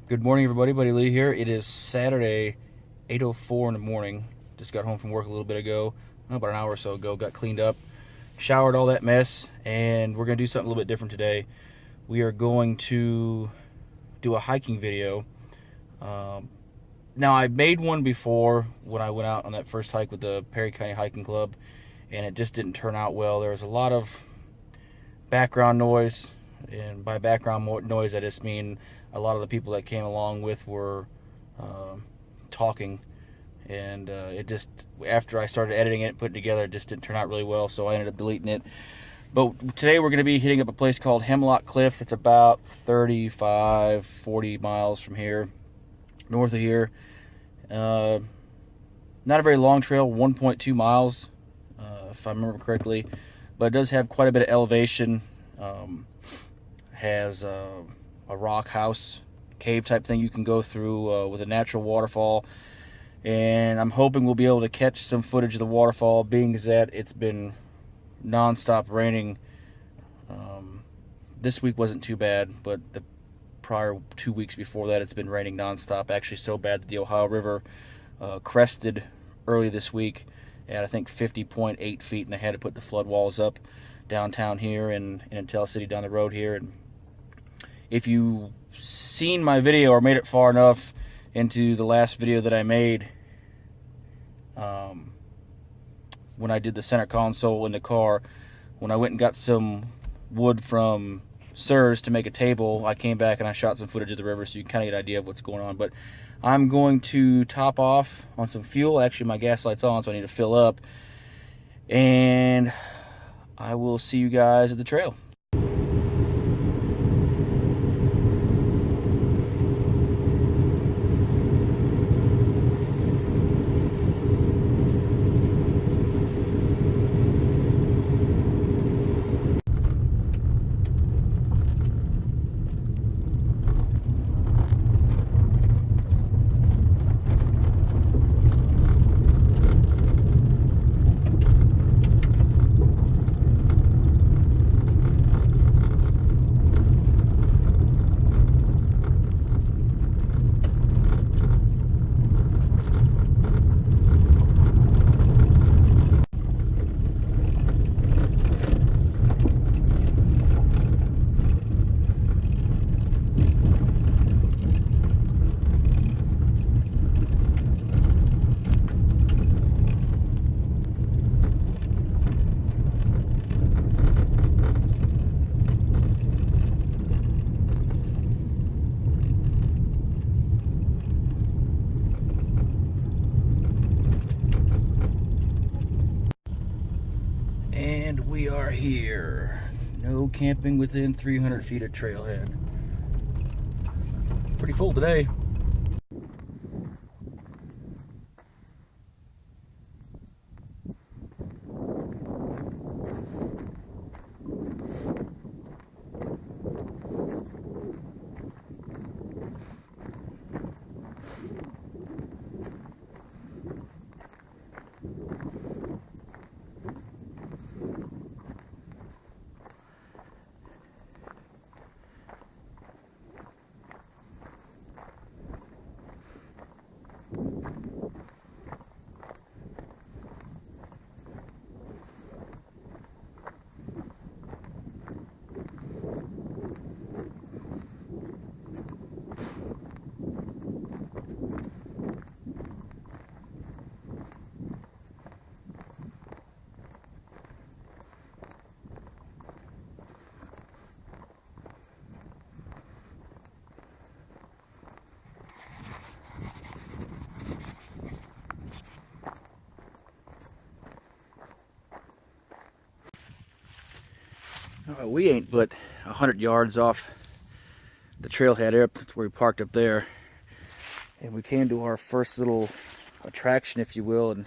Good morning, everybody. Buddy Lee here. It is Saturday, 8:04 in the morning. Just got home from work a little bit ago, about an hour or so ago. Got cleaned up, showered all that mess, and we're going to do something a little bit different today. We are going to do a hiking video. Now, I made one before when I went out on that first hike with the Perry County Hiking Club, and it just didn't turn out well. There was a lot of background noise, and by background noise I just mean a lot of the people that came along with were talking, and it just, after I started editing it, putting it together, it just didn't turn out really well, so I ended up deleting it. But today we're going to be hitting up a place called Hemlock Cliffs. It's about 35-40 miles from here, north of here. Not a very long trail, 1.2 miles if I remember correctly, but it does have quite a bit of elevation. Has a rock house cave type thing you can go through with a natural waterfall, and I'm hoping we'll be able to catch some footage of the waterfall, being that it's been non-stop raining. This week wasn't too bad, but the prior 2 weeks before that it's been raining non-stop, actually so bad that the Ohio River crested early this week at I think 50.8 feet, and they had to put the flood walls up downtown here and in Tell City down the road here. And if you've seen my video or made it far enough into the last video that I made, when I did the center console in the car, when I went and got some wood from Sirs to make a table, I came back and I shot some footage of the river, so you can kind of get an idea of what's going on. But I'm going to top off on some fuel. Actually, my gas light's on, so I need to fill up, and I will see you guys at the trail. And we are here. No camping within 300 feet of trailhead. Pretty full today. We ain't but 100 yards off the trailhead there. That's where we parked up there, and we came to our first little attraction, if you will, and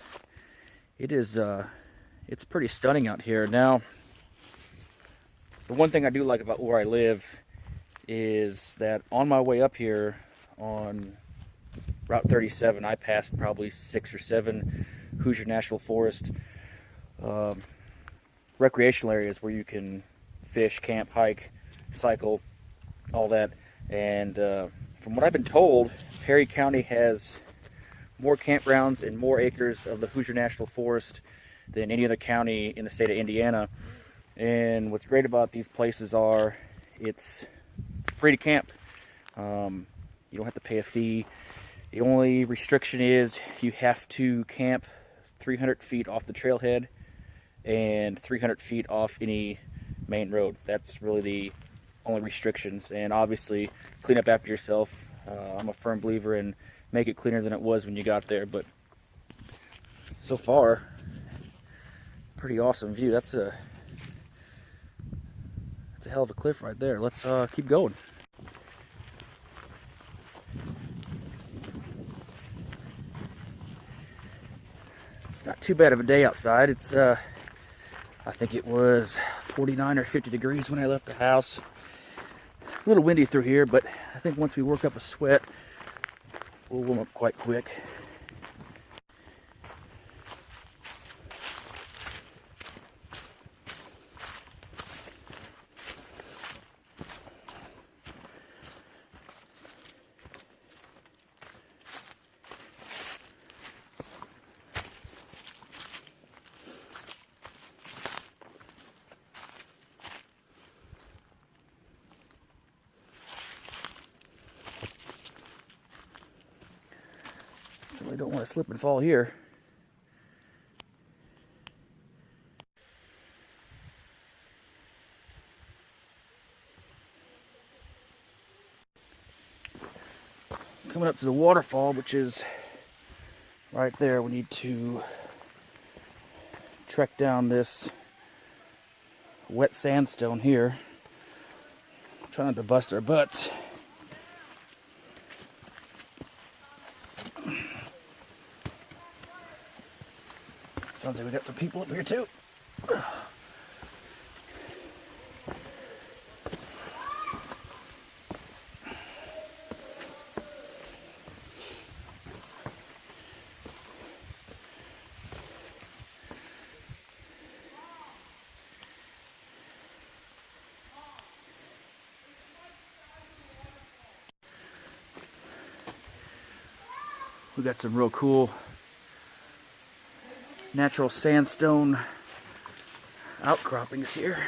it is it's pretty stunning out here. Now, the one thing I do like about where I live is that on my way up here on Route 37, I passed probably 6 or 7 Hoosier National Forest recreational areas where you can fish, camp, hike, cycle, all that. And From what I've been told, Perry County has more campgrounds and more acres of the Hoosier National Forest than any other county in the state of Indiana. And what's great about these places are it's free to camp. You don't have to pay a fee. The only restriction is you have to camp 300 feet off the trailhead and 300 feet off any main road. That's really the only restrictions. And obviously, clean up after yourself. I'm a firm believer in make it cleaner than it was when you got there. But so far, pretty awesome view. That's a hell of a cliff right there. Let's keep going. It's not too bad of a day outside. It's I think it was 49 or 50 degrees when I left the house. A little windy through here, but I think once we work up a sweat, we'll warm up quite quick. Certainly don't want to slip and fall here. Coming up to the waterfall, which is right there. We need to trek down this wet sandstone here. Try not to bust our butts. Sounds like we got some people up here too. We got some real cool natural sandstone outcroppings here.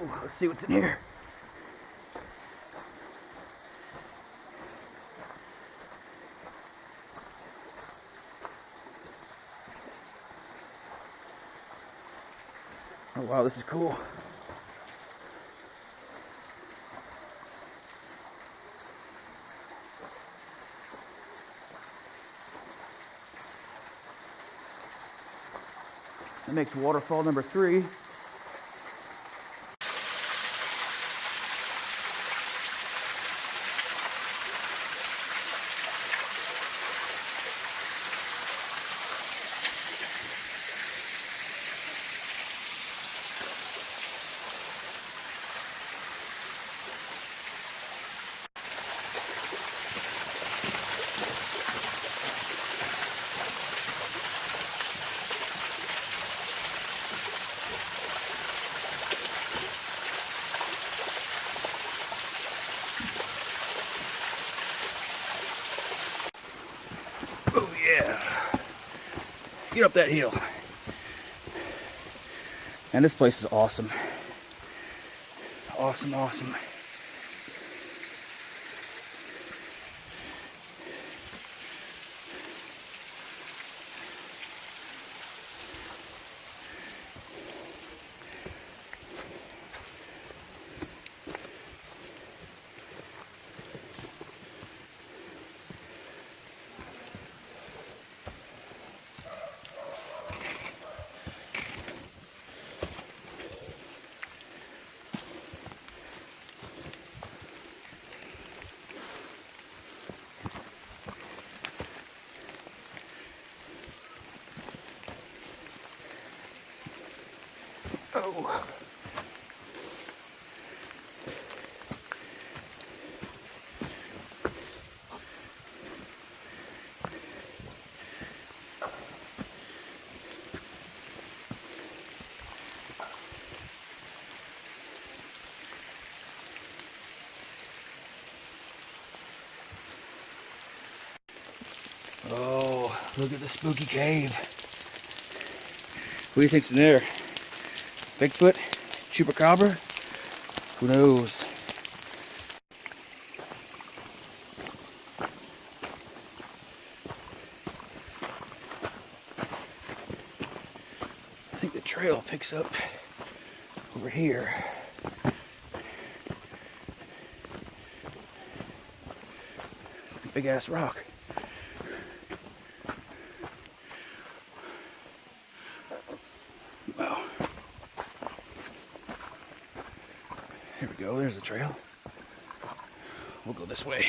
Ooh, let's see what's in here. Oh wow, this is cool. That makes waterfall number 3. Oh yeah. Get up that hill. And this place is awesome. Awesome, awesome. Oh. Oh, look at the spooky cave. What do you think's in there? Bigfoot? Chupacabra? Who knows? I think the trail picks up over here. Big ass rock. Wow. Here we go, there's the trail. We'll go this way.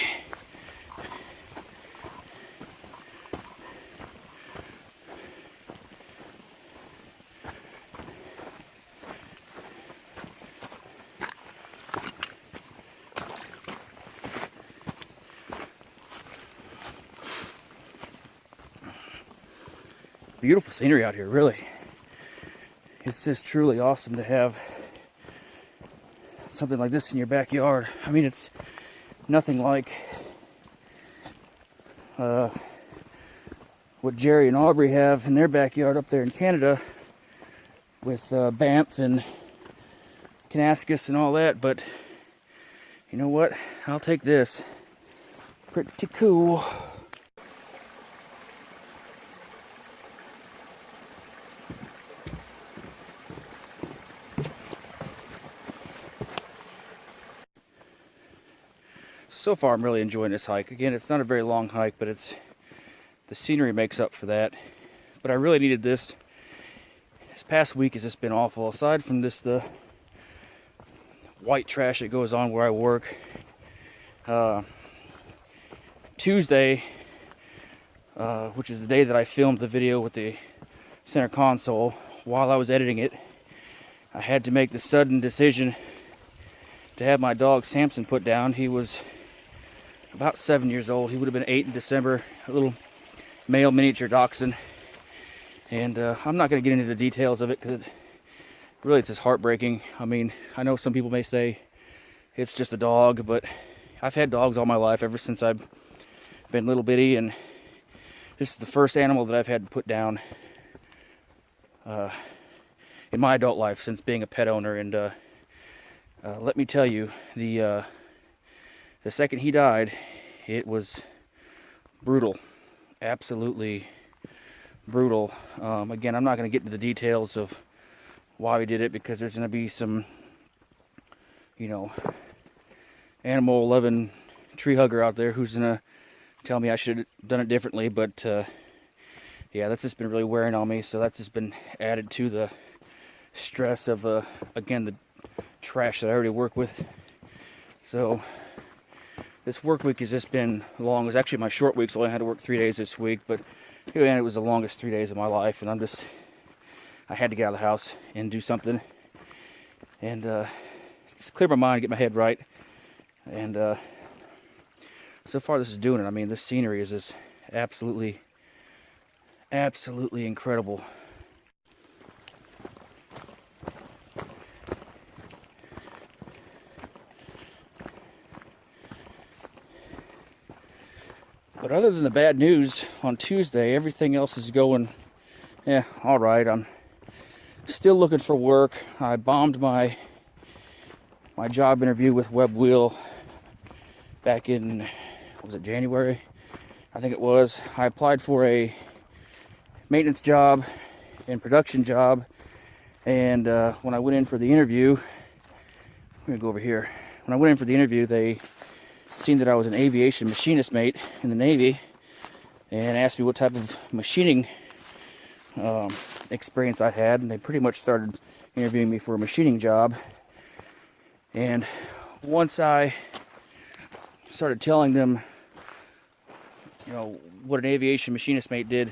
Beautiful scenery out here, really. It's just truly awesome to have something like this in your backyard. I mean, it's nothing like what Jerry and Aubrey have in their backyard up there in Canada with Banff and Kanaskus and all that, but you know what? I'll take this. Pretty cool. So far I'm really enjoying this hike. Again, it's not a very long hike, but the scenery makes up for that. But I really needed this. This past week has just been awful. Aside from this, the white trash that goes on where I work. Tuesday, which is the day that I filmed the video with the center console, while I was editing it, I had to make the sudden decision to have my dog Samson put down. He was about 7 years old. He would have been 8 in December. A little male miniature dachshund. And I'm not going to get into the details of it because really it's just heartbreaking. I mean, I know some people may say it's just a dog, but I've had dogs all my life ever since I've been little bitty, and this is the first animal that I've had to put down in my adult life since being a pet owner. And Let me tell you, the second he died, it was brutal, absolutely brutal. Again, I'm not going to get into the details of why we did it, because there's going to be some, animal loving tree hugger out there who's going to tell me I should have done it differently. But yeah, that's just been really wearing on me. So that's just been added to the stress of, again, the trash that I already work with. So this work week has just been long. It was actually my short week, so I only had to work 3 days this week. But it was the longest 3 days of my life, and I had to get out of the house and do something, and just clear my mind, get my head right. And so far this is doing it. I mean, this scenery is just absolutely incredible. But other than the bad news on Tuesday, everything else is going, all right. I'm still looking for work. I bombed my job interview with Web Wheel back in, was it January? I think it was. I applied for a maintenance job and production job, and when I went in for the interview, I'm gonna go over here. When I went in for the interview, they seen that I was an aviation machinist mate in the Navy and asked me what type of machining experience I had, and they pretty much started interviewing me for a machining job. And once I started telling them, what an aviation machinist mate did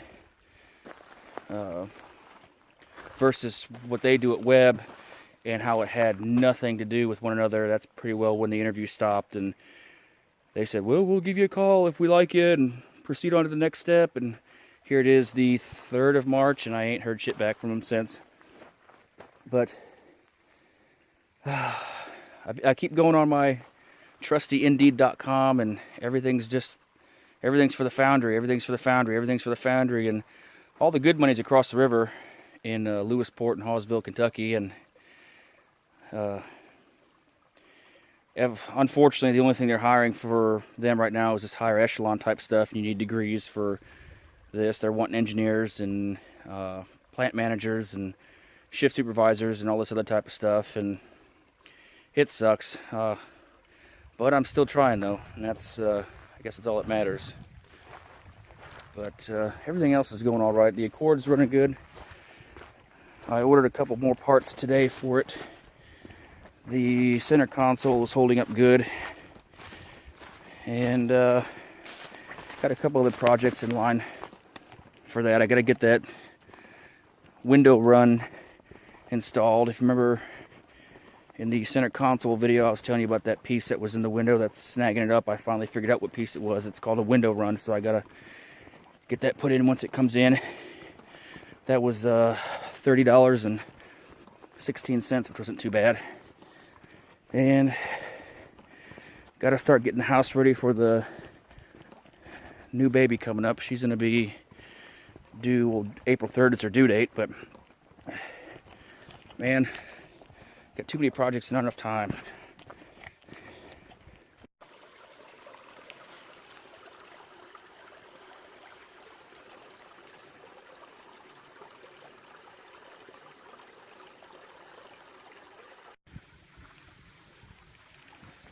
versus what they do at Webb, and how it had nothing to do with one another, that's pretty well when the interview stopped. And they said, well, we'll give you a call if we like you and proceed on to the next step. And here it is, the 3rd of March, and I ain't heard shit back from them since. But I keep going on my trusty Indeed.com, and everything's for the foundry, everything's for the foundry, and all the good money's across the river in Lewisport and Hawesville, Kentucky. And unfortunately, the only thing they're hiring for them right now is this higher echelon type stuff, and you need degrees for this. They're wanting engineers and plant managers and shift supervisors and all this other type of stuff, and it sucks. But I'm still trying, though, and that's, I guess that's all that matters. But everything else is going all right. The Accord's running good. I ordered a couple more parts today for it. The center console is holding up good. And got a couple other projects in line for that. I got to get that window run installed. If you remember in the center console video, I was telling you about that piece that was in the window that's snagging it up. I finally figured out what piece it was. It's called a window run, so I gotta get that put in once it comes in. That was $30.16, which wasn't too bad. And gotta start getting the house ready for the new baby coming up. She's gonna be due, well, April 3rd is her due date, but man, got too many projects and not enough time.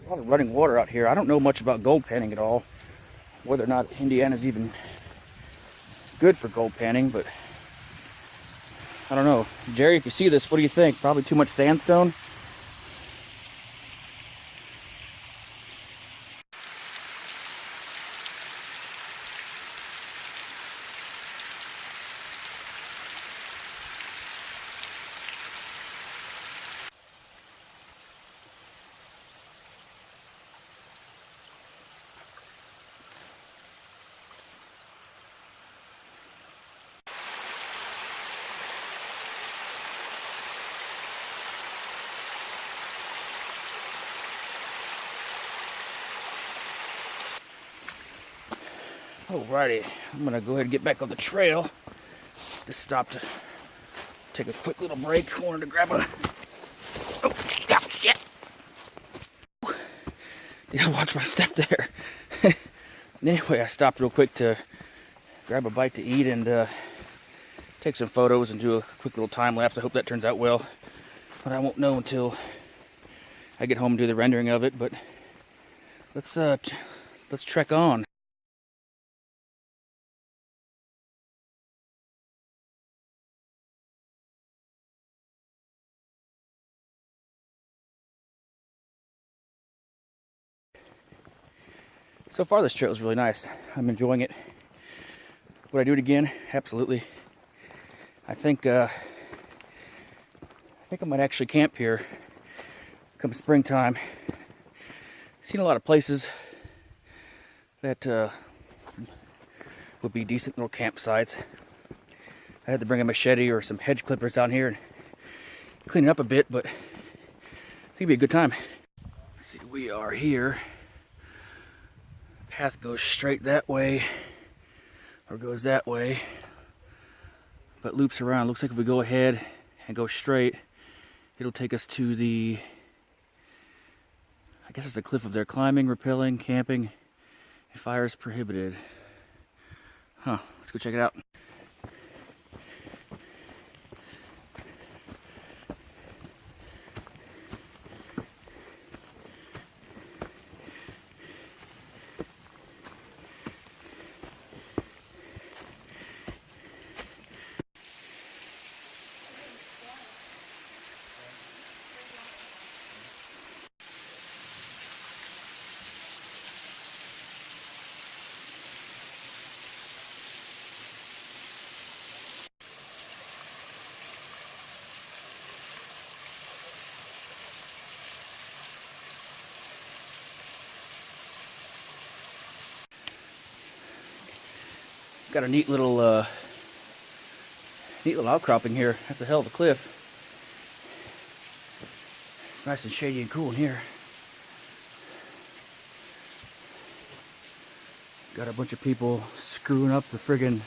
A lot of running water out here. I don't know much about gold panning at all, whether or not Indiana's even good for gold panning, but I don't know. Jerry, if you see this, what do you think? Probably too much sandstone? Alrighty, I'm gonna go ahead and get back on the trail. Just stopped to take a quick little break. Wanted to grab a, oh yeah, shit. You gotta watch my step there. Anyway, I stopped real quick to grab a bite to eat and take some photos and do a quick little time lapse. I hope that turns out well, but I won't know until I get home and do the rendering of it. But let's trek on. So far, this trail is really nice. I'm enjoying it. Would I do it again? Absolutely. I think I might actually camp here come springtime. Seen a lot of places that would be decent little campsites. I had to bring a machete or some hedge clippers down here and clean it up a bit, but I think it'd be a good time. Let's see, we are here. Path goes straight that way, or goes that way, but loops around. Looks like if we go ahead and go straight, it'll take us to the, I guess there's a cliff up there. Climbing, rappelling, camping, and fire is prohibited. Huh, let's go check it out. Got a neat little outcropping here. That's a hell of a cliff. It's nice and shady and cool in here. Got a bunch of people screwing up the friggin'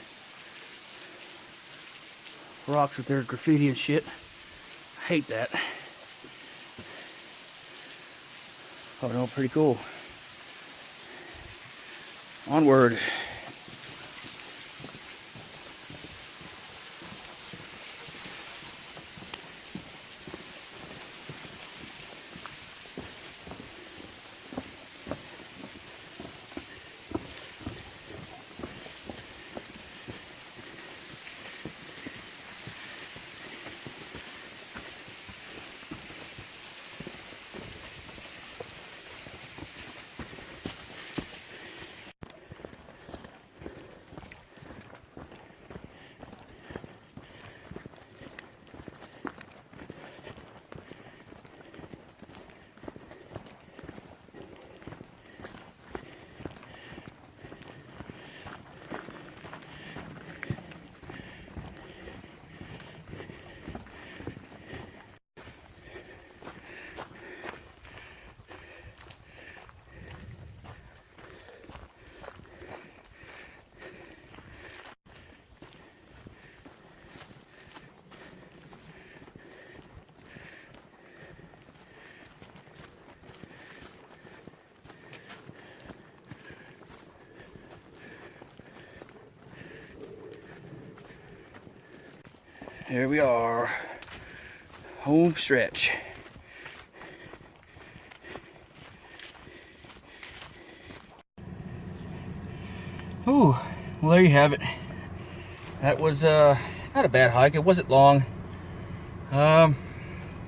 rocks with their graffiti and shit. I hate that. Oh no, pretty cool. Onward. Here we are, home stretch. Ooh, well there you have it. That was not a bad hike. It wasn't long. The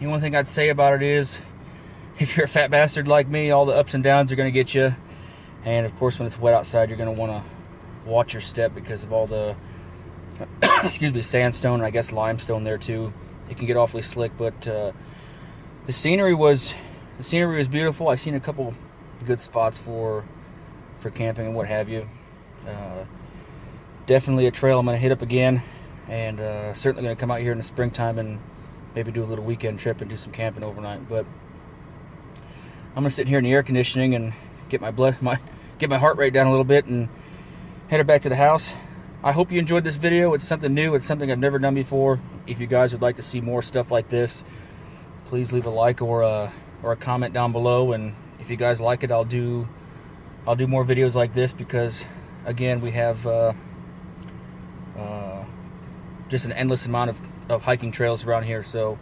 only thing I'd say about it is, if you're a fat bastard like me, all the ups and downs are going to get you. And of course, when it's wet outside, you're going to want to watch your step because of all the excuse me, sandstone and I guess limestone there too. It can get awfully slick, but the scenery was beautiful. I've seen a couple good spots for camping and what have you. Definitely a trail I'm going to hit up again, and certainly going to come out here in the springtime and maybe do a little weekend trip and do some camping overnight. But I'm going to sit here in the air conditioning and get my heart rate down a little bit and head back to the house. I hope you enjoyed this video. It's something new. It's something I've never done before. If you guys would like to see more stuff like this, please leave a like or a comment down below. And If you guys like it, I'll do more videos like this, because again, we have just an endless amount of hiking trails around here. So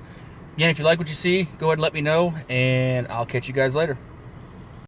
again, if you like what you see, go ahead and let me know, and I'll catch you guys later.